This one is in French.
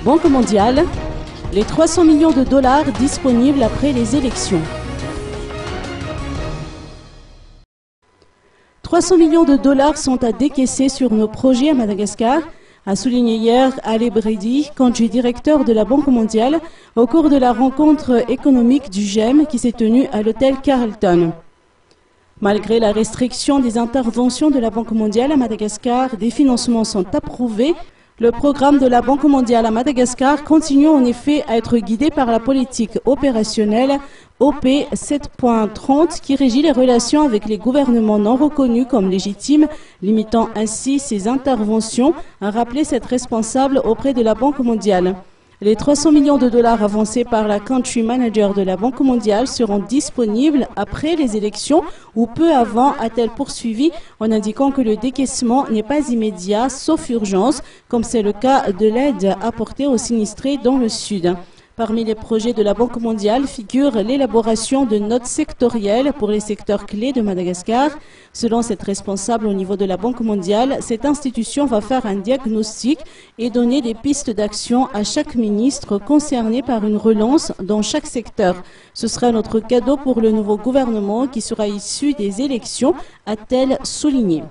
Banque mondiale, les 300 millions de dollars disponibles après les élections. 300 millions de dollars sont à décaisser sur nos projets à Madagascar, a souligné hier Ali Brady, conduit directeur de la Banque mondiale, au cours de la rencontre économique du GEM qui s'est tenue à l'hôtel Carlton. Malgré la restriction des interventions de la Banque mondiale à Madagascar, des financements sont approuvés. Le programme de la Banque mondiale à Madagascar continue en effet à être guidé par la politique opérationnelle OP 7.30 qui régit les relations avec les gouvernements non reconnus comme légitimes, limitant ainsi ses interventions, a rappelé cette responsable auprès de la Banque mondiale. Les 300 millions de dollars avancés par la country manager de la Banque mondiale seront disponibles après les élections ou peu avant, a-t-elle poursuivi en indiquant que le décaissement n'est pas immédiat, sauf urgence, comme c'est le cas de l'aide apportée aux sinistrés dans le Sud. Parmi les projets de la Banque mondiale figure l'élaboration de notes sectorielles pour les secteurs clés de Madagascar. Selon cette responsable au niveau de la Banque mondiale, cette institution va faire un diagnostic et donner des pistes d'action à chaque ministre concerné par une relance dans chaque secteur. Ce sera notre cadeau pour le nouveau gouvernement qui sera issu des élections, a-t-elle souligné.